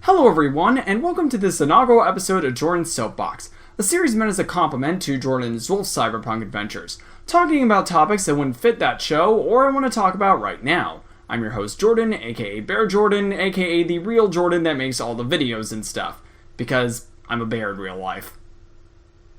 Hello everyone, and welcome to this inaugural episode of Jordan's Soapbox, a series meant as a complement to Jordan's Zwolf cyberpunk adventures, talking about topics that wouldn't fit that show or I want to talk about right now. I'm your host Jordan, aka Bear Jordan, aka the real Jordan that makes all the videos and stuff, because I'm a bear in real life.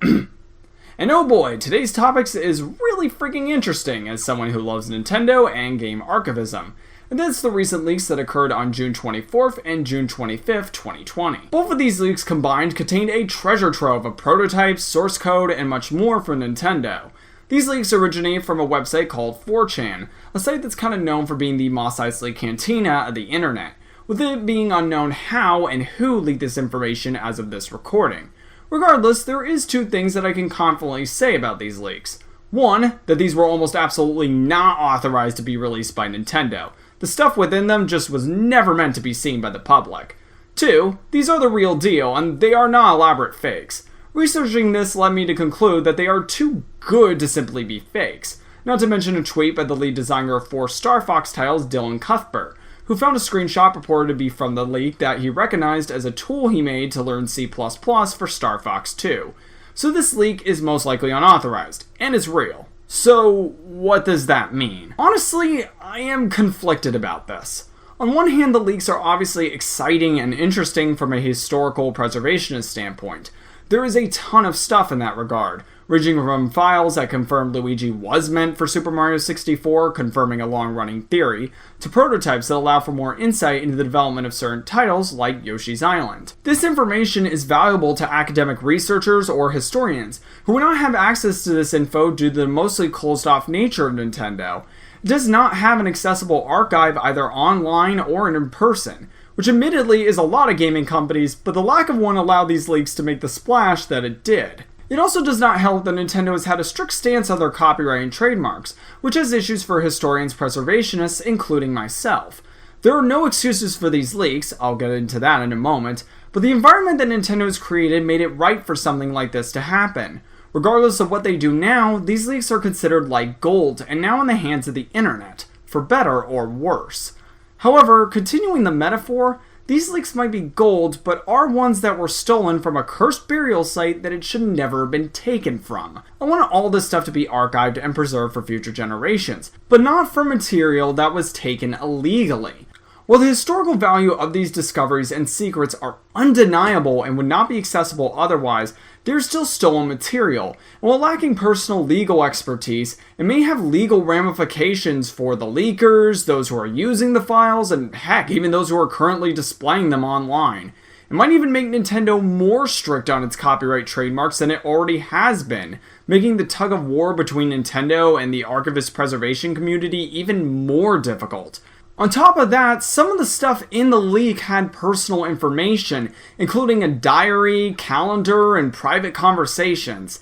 And oh boy, today's topics is really freaking interesting as someone who loves Nintendo and game archivism. And that's the recent leaks that occurred on June 24th and June 25th, 2020. Both of these leaks combined contained a treasure trove of prototypes, source code, and much more from Nintendo. These leaks originate from a website called 4chan, a site that's kind of known for being the Mos Eisley cantina of the internet, with it being unknown how and who leaked this information as of this recording. Regardless, there is two things that I can confidently say about these leaks. One, that these were almost absolutely not authorized to be released by Nintendo. The stuff within them just was never meant to be seen by the public. Two, these are the real deal, and they are not elaborate fakes. Researching this led me to conclude that they are too good to simply be fakes. Not to mention a tweet by the lead designer of 4 Star Fox titles, Dylan Cuthbert, who found a screenshot purported to be from the leak that he recognized as a tool he made to learn C++ for Star Fox 2. So this leak is most likely unauthorized, and it's real. So, what does that mean? Honestly, I am conflicted about this. On one hand, the leaks are obviously exciting and interesting from a historical preservationist standpoint. There is a ton of stuff in that regard, ranging from files that confirmed Luigi was meant for Super Mario 64, confirming a long-running theory, to prototypes that allow for more insight into the development of certain titles like Yoshi's Island. This information is valuable to academic researchers or historians, who would not have access to this info due to the mostly closed-off nature of Nintendo. It does not have an accessible archive either online or in person, which admittedly is a lot of gaming companies, but the lack of one allowed these leaks to make the splash that it did. It also does not help that Nintendo has had a strict stance on their copyright and trademarks, which has issues for historians preservationists, including myself. There are no excuses for these leaks, I'll get into that in a moment, but the environment that Nintendo has created made it right for something like this to happen. Regardless of what they do now, these leaks are considered like gold and now in the hands of the internet, for better or worse. However, continuing the metaphor, these leaks might be gold, but are ones that were stolen from a cursed burial site that it should never have been taken from. I want all this stuff to be archived and preserved for future generations, but not for material that was taken illegally. While the historical value of these discoveries and secrets are undeniable and would not be accessible otherwise, they are still stolen material, and while lacking personal legal expertise, it may have legal ramifications for the leakers, those who are using the files, and heck, even those who are currently displaying them online. It might even make Nintendo more strict on its copyright trademarks than it already has been, making the tug of war between Nintendo and the archivist preservation community even more difficult. On top of that, some of the stuff in the leak had personal information, including a diary, calendar, and private conversations.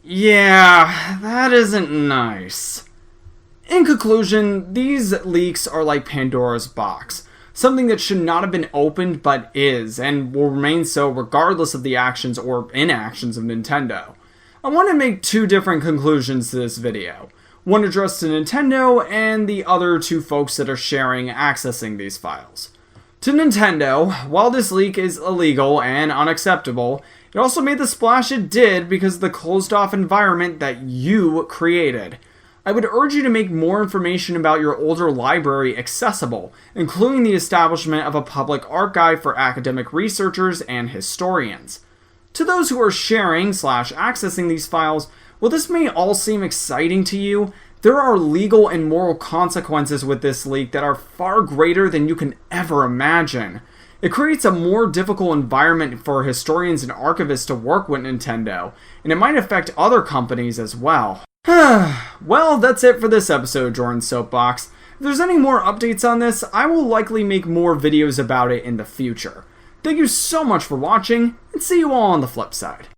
Yeah, that isn't nice. In conclusion, these leaks are like Pandora's box. Something that should not have been opened but is, and will remain so regardless of the actions or inactions of Nintendo. I want to make two different conclusions to this video. One addressed to Nintendo, and the other to folks that are accessing these files. To Nintendo, while this leak is illegal and unacceptable, it also made the splash it did because of the closed-off environment that you created. I would urge you to make more information about your older library accessible, including the establishment of a public archive for academic researchers and historians. To those who are sharing/accessing these files, while this may all seem exciting to you, there are legal and moral consequences with this leak that are far greater than you can ever imagine. It creates a more difficult environment for historians and archivists to work with Nintendo, and it might affect other companies as well. Well, that's it for this episode of Jordan's Soapbox. If there's any more updates on this, I will likely make more videos about it in the future. Thank you so much for watching, and see you all on the flip side.